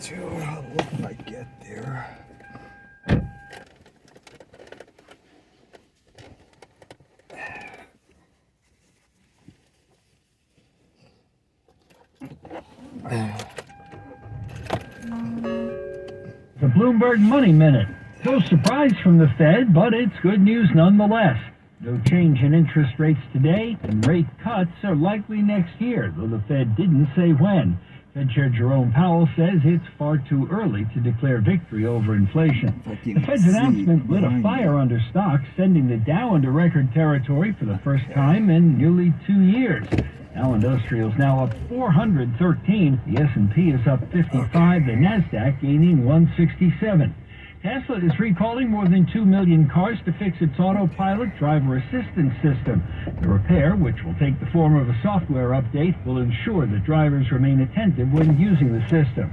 to when I get there. The Bloomberg Money Minute. No surprise from the Fed, but it's good news nonetheless. No change in interest rates today, and rate cuts are likely next year, though the Fed didn't say when. Fed Chair Jerome Powell says it's far too early to declare victory over inflation. The Fed's announcement lit a fire under stocks, sending the Dow into record territory for the first time in nearly 2 years. Dow Industrial's now up 413. The S&P is up 55. The Nasdaq gaining 167. Tesla is recalling more than 2 million cars to fix its autopilot driver assistance system. The repair, which will take the form of a software update, will ensure that drivers remain attentive when using the system.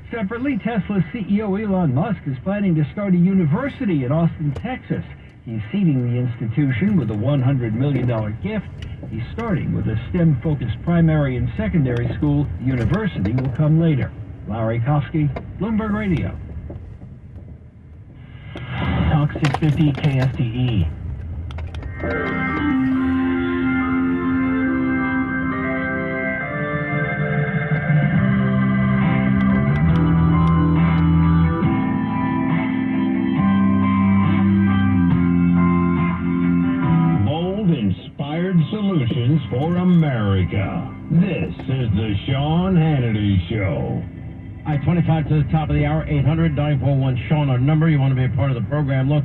Separately, Tesla's CEO Elon Musk is planning to start a university in Austin, Texas. He's seeding the institution with a $100 million gift. He's starting with a STEM-focused primary and secondary school. The university will come later. Larry Kofsky, Bloomberg Radio. Talk 650 KFTE. Bold, inspired solutions for America. This is the Sean Hannity Show. I-25 to the top of the hour, 800-941-SEAN, our number. You want to be a part of the program. Look,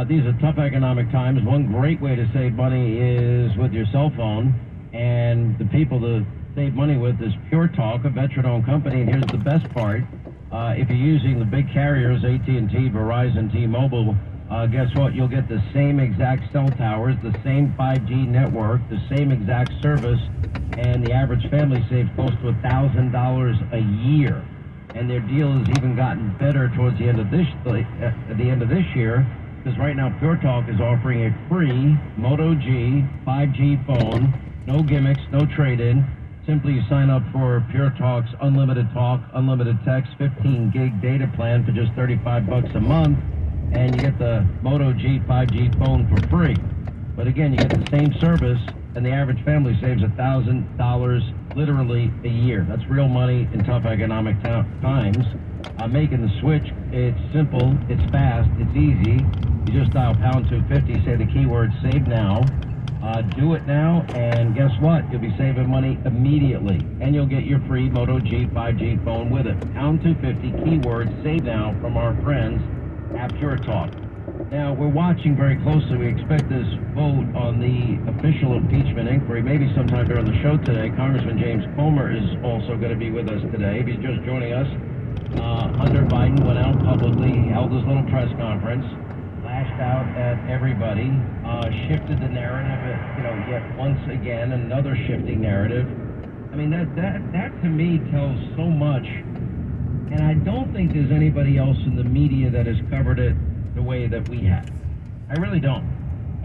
these are tough economic times. One great way to save money is with your cell phone. And the people to save money with is Pure Talk, a veteran-owned company. And here's the best part. If you're using the big carriers, AT&T, Verizon, T-Mobile, guess what? You'll get the same exact cell towers, the same 5G network, the same exact service, and the average family saves close to $1,000 a year. And their deal has even gotten better towards the end of this year, because right now Pure Talk is offering a free Moto G 5G phone, no gimmicks, no trade-in. Simply you sign up for Pure Talk's unlimited talk, unlimited text, 15 gig data plan for just $35 a month, and you get the Moto G 5G phone for free. But again, you get the same service, and the average family saves $1,000 literally a year. That's real money in tough economic times. Making the switch, it's simple, it's fast, it's easy. You just dial pound 250, say the keyword save now. Do it now, and guess what? You'll be saving money immediately, and you'll get your free Moto G 5G phone with it. Pound 250, keyword save now from our friends at Pure Talk. Now, we're watching very closely. We expect this vote on the official impeachment inquiry maybe sometime during the show today. Congressman James Comer is also going to be with us today. If he's just joining us, Hunter Biden went out publicly, held his little press conference, lashed out at everybody, shifted the narrative, yet once again, another shifting narrative. I mean, that to me tells so much, and I don't think there's anybody else in the media that has covered it the way that we have. I really don't.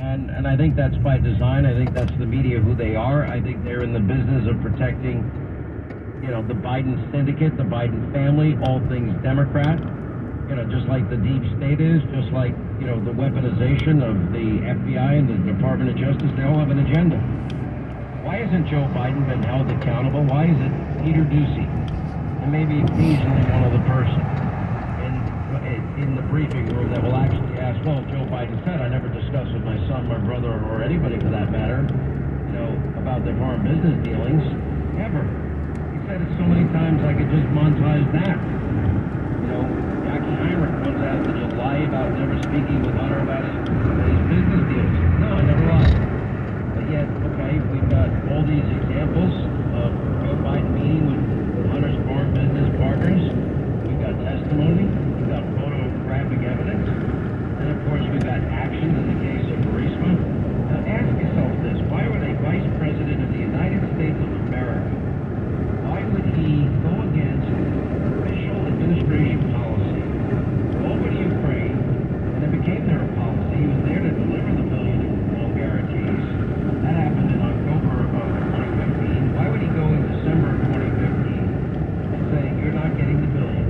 And I think that's by design. I think that's the media who they are. I think they're in the business of protecting, the Biden syndicate, the Biden family, all things Democrat, just like the deep state is, just like, the weaponization of the FBI and the Department of Justice. They all have an agenda. Why hasn't Joe Biden been held accountable? Why is it Peter Doocy and maybe occasionally one other person in the briefing room that will actually ask, well, Joe Biden said, I never discussed with my son, my brother, or anybody for that matter, about their foreign business dealings, ever. He said it so many times I could just monetize that. Jackie Heinrich once asked, did you lie about never speaking with Hunter about his business deals? No, I never lied. But yet, okay, we've got all these examples of Joe Biden meeting with Hunter's foreign business partners. We've got testimony. We've got photographic evidence. And of course, we've got actions in the case of Burisma. Now ask yourself this. Why would a vice president of the United States of America, why would he go against official administration policy, go over to Ukraine, and it became their policy? He was there to deliver the $1 billion in loan guarantees. That happened in October of 2015. Why would he go in December of 2015 and say, you're not getting the $1 billion?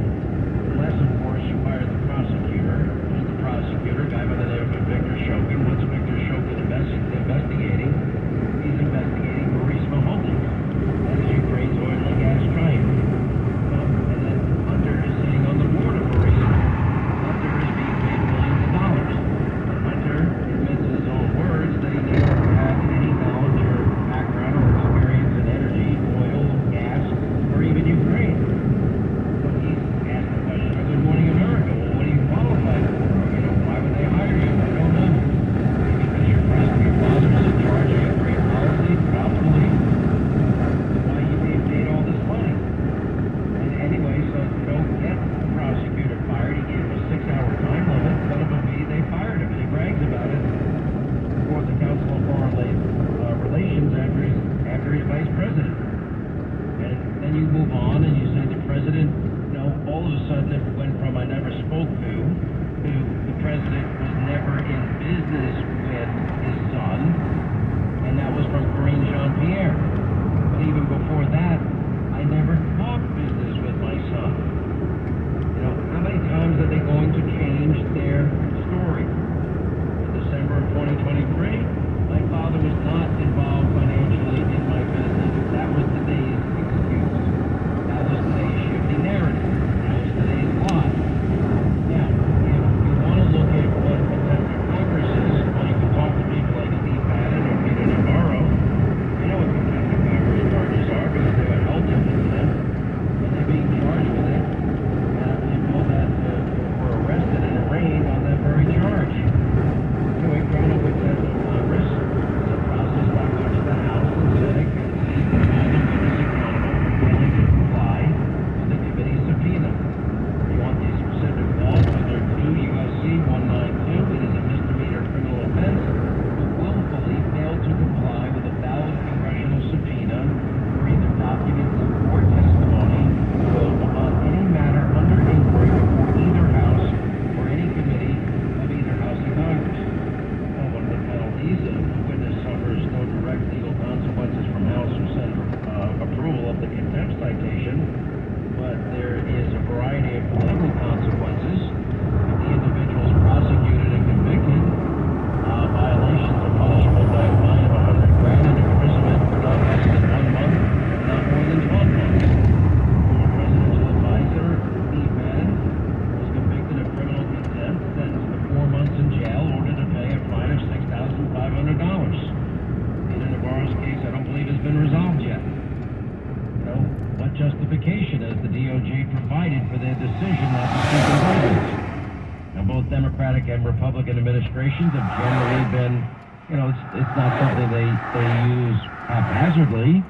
made for their decision not to seek indictments. Now, both Democratic and Republican administrations have generally been, it's not something they use haphazardly.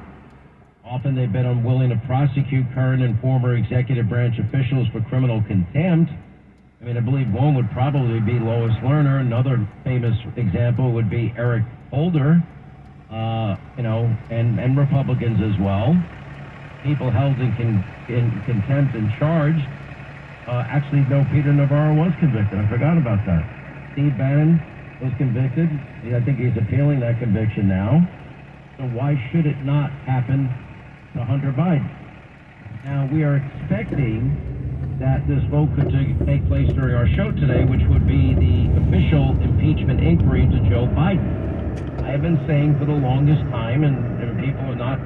Often they've been unwilling to prosecute current and former executive branch officials for criminal contempt. I mean, I believe one would probably be Lois Lerner. Another famous example would be Eric Holder, and Republicans as well. People held in contempt and charged. Actually, no, Peter Navarro was convicted. I forgot about that. Steve Bannon was convicted. I think he's appealing that conviction now. So why should it not happen to Hunter Biden? Now, we are expecting that this vote could take place during our show today, which would be the official impeachment inquiry into Joe Biden. I have been saying for the longest time, and people are not,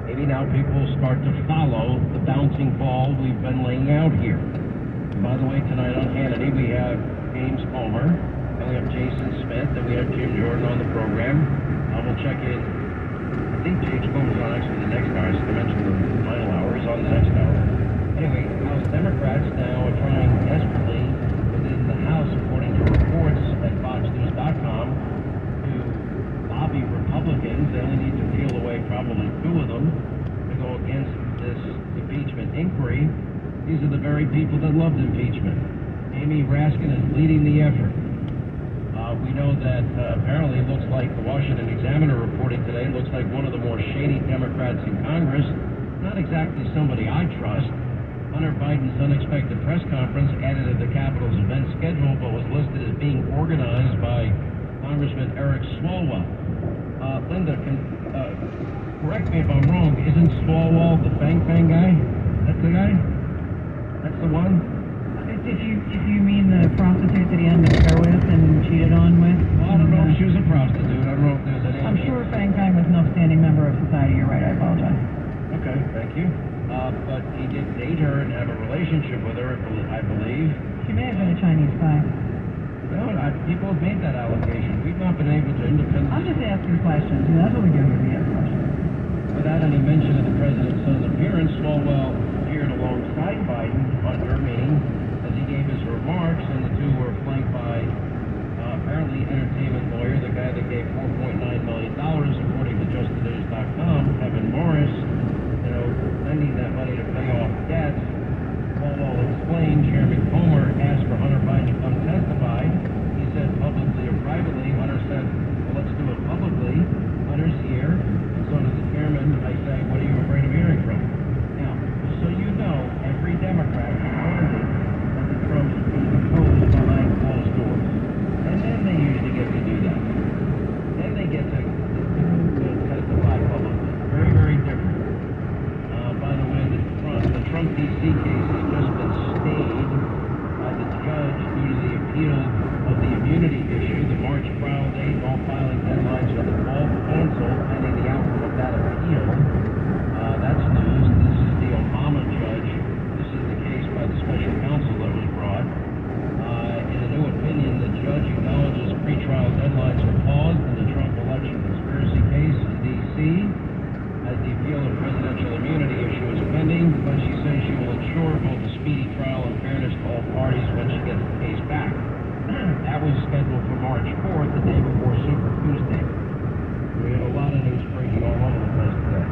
maybe now people will start to follow the bouncing ball we've been laying out here. And by the way, tonight on Hannity, we have James Comer, and we have Jason Smith, and we have Jim Jordan on the program. We'll check in. I think James Comer's on actually the next hour. I mentioned the final hour. He's on the next hour. Anyway, House Democrats now are trying desperately within the House, according to reports at FoxNews.com, to lobby Republicans. They only need to peel away probably two of them to go against this impeachment inquiry. These are the very people that loved impeachment. Amy Raskin is leading the effort. We know that apparently it looks like the Washington Examiner reporting today, looks like one of the more shady Democrats in Congress, not exactly somebody I trust. Hunter Biden's unexpected press conference added to the Capitol's event schedule, but was listed as being organized by Congressman Eric Swalwell. Linda, correct me if I'm wrong, isn't Swalwell the Fang guy? That's the guy? That's the one? If you mean the prostitute that he had an affair with and cheated on with? Well, I don't know if she was a prostitute. I don't know if there's any... I'm sure Fang was an upstanding member of society. You're right. I apologize. Okay, thank you. But he did date her and have a relationship with her, I believe. She may have been a Chinese spy. No, people have made that allegation. We've not been able to independently... I'm just asking questions. That's what we do here. We ask questions. Without any mention of the president's son's appearance, Swalwell appeared alongside Biden on her meeting as he gave his remarks, and the two were flanked by apparently entertainment lawyer, the guy that gave $4.9 million, according to JustTheNews.com, Kevin Morris, lending that money to pay off debts. Swalwell explained Chairman Comer asked for Hunter Biden to come testify. He said publicly or privately. Hunter said, well, let's do it publicly. Hunter's here, and so does the chairman. I say, what are you afraid of hearing from? Now, just so you know, every Democrat warned that the Trumps would be opposed behind closed doors. And then they usually get to do that. Then they get to testify publicly. Very, very different. By the way, the Trump D.C. case has just been stayed by the judge due to the appeal of the immunity issue. The March trial date, all filing deadlines are all canceled pending the outcome of that appeal. That's news. This is the Obama judge. This is the case by the special counsel that was brought. In a new opinion, the judge acknowledges pretrial deadlines are paused in the Trump election conspiracy case in D.C. as the appeal of presidential immunity issue is pending, but she says she will ensure both a speedy trial and fairness to all parties when she gets the case back. That was scheduled for March 4th, the day before Super Tuesday. We have a lot of news breaking all over the place today.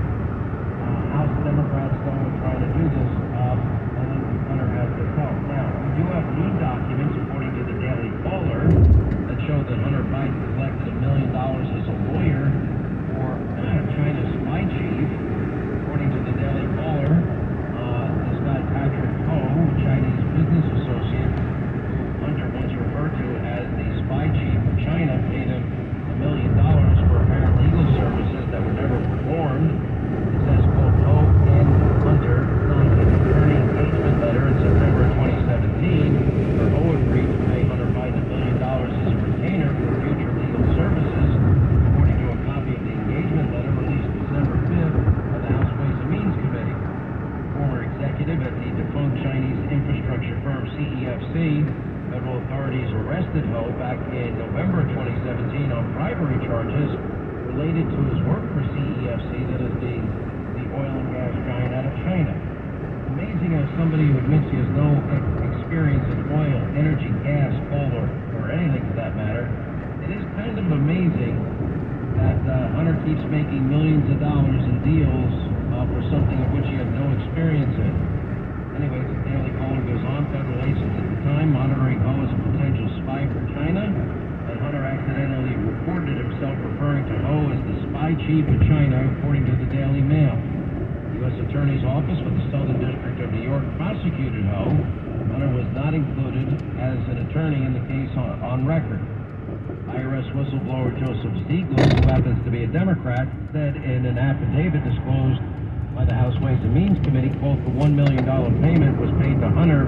House Democrats are trying to do this, and then Hunter has this help. Now, we do have lead documents, according to the Daily Caller, that show that Hunter Biden collected $1 million as a lawyer for China's spy chief. According to the Daily Caller, this guy Patrick Ho, a Chinese business associate, who Hunter once referred to as the spy chief of China, paid him $1 million for apparent legal services that were never performed. It says, quote, Ho and Hunter signed an attorney engagement letter in September 2017, where Ho agreed to pay Hunter Biden $1 million as a retainer for future legal services, according to a copy of the engagement letter released December 5th by the House Ways and Means Committee. Former executive at the defunct Chinese infrastructure firm CEFC, federal authorities arrested Ho back in November 2017 on bribery charges related to his work for CEFC, that is the oil and gas giant out of China. amazing how somebody who admits he has no experience in oil, energy, gas, coal, or anything for that matter, it is kind of amazing that Hunter keeps making millions of dollars in deals for something of which he had no experience in. Anyway, the Daily Caller goes on. Federal agents at the time monitoring Ho as a potential spy for China, and Hunter accidentally reported himself referring to Ho as the spy chief of China, according to the Daily Mail. The U.S. Attorney's Office for the Southern District of New York prosecuted Ho. Hunter was not included as an attorney in the case on record. IRS whistleblower Joseph Ziegler, who happens to be a Democrat, said in an affidavit disclosed by the House Ways and Means Committee, quote, the $1 million payment was paid to Hunter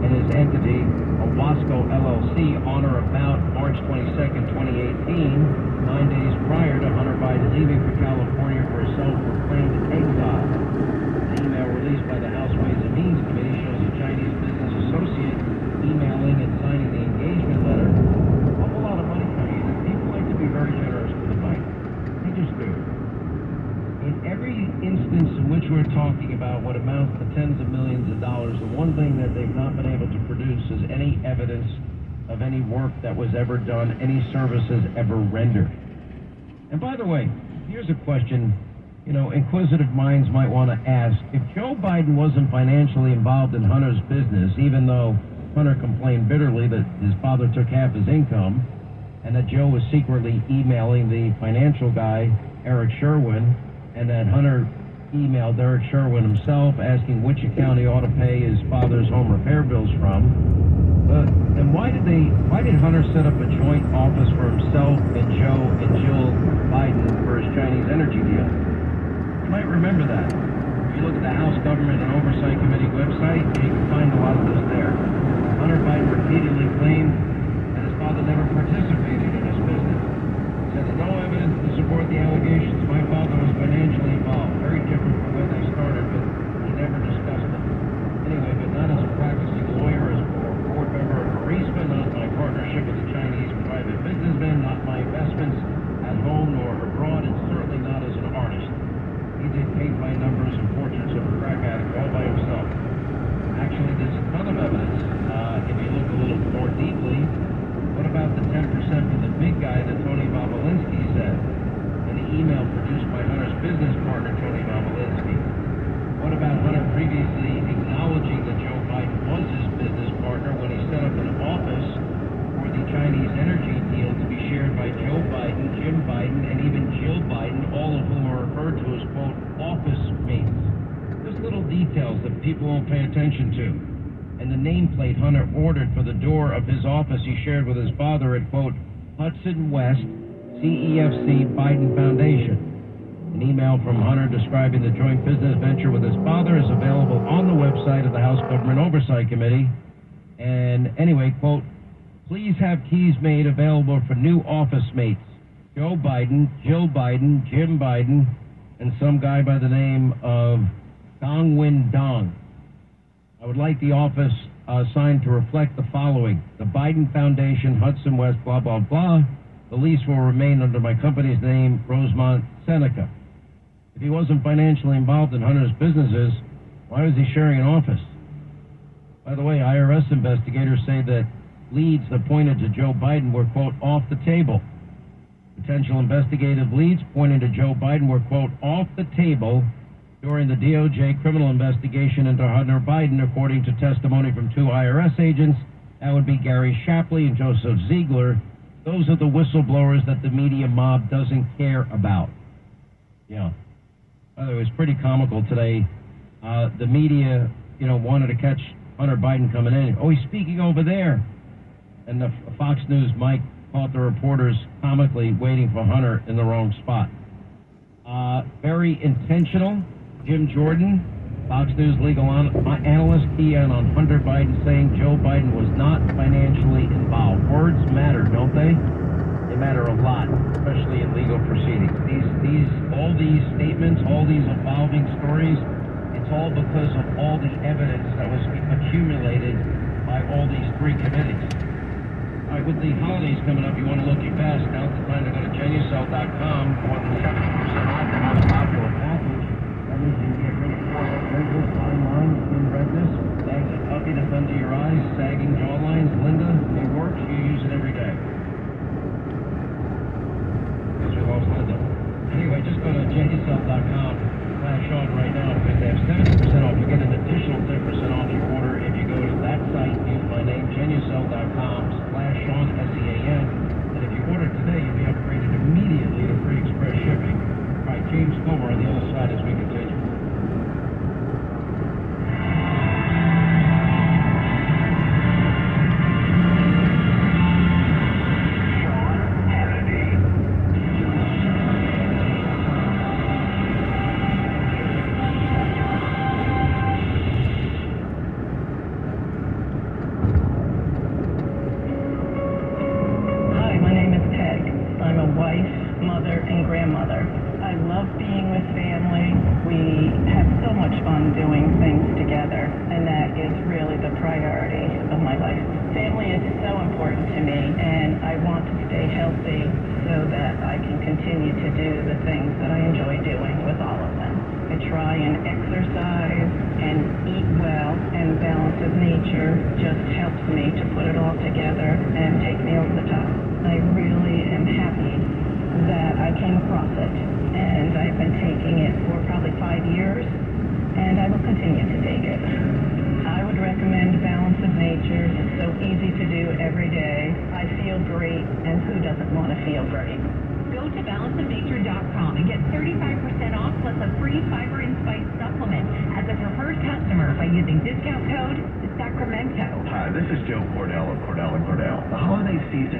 and his entity, Wasco LLC, on or about March 22nd, 2018, 9 days prior to Hunter Biden leaving for California for a self-proclaimed exile. The email released by the House Ways and Means Committee shows a Chinese business associate emailing and signing the engagement letter. A whole lot of money coming in. People like to be very generous with the money. They just do. In every instance in which we're talking about what amounts to tens of millions of dollars, the one thing that they've not been able to produce is any evidence of any work that was ever done, any services ever rendered. And by the way, here's a question, inquisitive minds might want to ask. If Joe Biden wasn't financially involved in Hunter's business, even though Hunter complained bitterly that his father took half his income, and that Joe was secretly emailing the financial guy, Eric Sherwin, and that Hunter emailed Eric Sherwin himself asking which account he ought to pay his father's home repair bills from, then why did Hunter set up a joint office for himself and Joe and Jill Biden for his Chinese energy deal? You might remember that. If you look at the House Government and Oversight Committee website, you can find a lot of this there. Hunter Biden repeatedly claimed that his father never participated in his business. He said there's no evidence to support the allegations. My father was financially involved. Very different from where they started, but he never discussed it. Anyway, but not as a practicing lawyer, as a board member of Burisma, not my partnership with a Chinese private businessman, not my investments at home nor abroad, and certainly not as an artist. He did paint-by numbers and portraits of a crack addict all by himself. Actually, there's a ton of evidence. If you look a little more deeply, what about the 10% for the big guy that Tony Bobolinsky said in the email produced by Hunter's business partner, Tony Bobolinsky? What about Hunter previously acknowledging that Joe Biden was his business partner when he set up an office for the Chinese energy deal to be shared by Joe Biden, Jim Biden, and even Jill Biden, all of whom are referred to as, quote, office mates? There's little details that people won't pay attention to. And the nameplate Hunter ordered for the door of his office he shared with his father at, quote, Hudson West, CEFC Biden Foundation. An email from Hunter describing the joint business venture with his father is available on the website of the House Government Oversight Committee. And anyway, quote, please have keys made available for new office mates, Joe Biden, Jill Biden, Jim Biden, and some guy by the name of Dong Win Dong. I would like the office signed to reflect the following: the Biden Foundation, Hudson West, blah, blah, blah. The lease will remain under my company's name, Rosemont Seneca. If he wasn't financially involved in Hunter's businesses, why was he sharing an office? By the way, IRS investigators say that leads that pointed to Joe Biden were, quote, off the table. Potential investigative leads pointing to Joe Biden were, quote, off the table during the DOJ criminal investigation into Hunter Biden, according to testimony from two IRS agents. That would be Gary Shapley and Joseph Ziegler. Those are the whistleblowers that the media mob doesn't care about. Yeah. By the way, it was pretty comical today. The media, wanted to catch Hunter Biden coming in. Oh, he's speaking over there. And the Fox News mic caught the reporters comically waiting for Hunter in the wrong spot. Very intentional. Jim Jordan, Fox News legal analyst, key in on Hunter Biden saying Joe Biden was not financially involved. Words matter, don't they? They matter a lot, especially in legal proceedings. All these statements, all these evolving stories, it's all because of all the evidence that was accumulated by all these three committees. All right, with the holidays coming up, you want to look your best. Now's the time to go to genucell.com for the 70% off the most popular package. That means you can get rid of redness, fine lines, thin redness, bags of puffiness under your eyes, sagging jawlines. Linda, it works. You use it every day. Guess we lost Linda. Anyway, just go to JSL.com/Sean right now because they have 70% off. You get an additional 10% off your order if you go to that site, use my name, JSL.com/Sean, SEAN. And if you order today, you'll be upgraded immediately to free express shipping. All right, James Glover on the other side as we continue. Hi, my name is Peg. I'm a wife, mother, and grandmother. I love being with family. We have so much fun doing things together, and that is really the priority of my life. Family is so important to me, and I want to stay healthy so that I can continue to do the things that I enjoy doing with all of them. I try and exercise and eat well, and balance of nature just helps me to put it all together and take me over the top. I really am happy that I came across it, and I've been taking it for probably 5 years, and I will continue to take it. I would recommend Balance of Nature. It's so easy to do every day. I feel great, and who doesn't want to feel great? Go to balanceofnature.com and get 35% off plus a free fiber and spice supplement as a preferred customer by using discount code Sacramento. Hi, this is Joe Cordell of Cordell & Cordell. The holiday season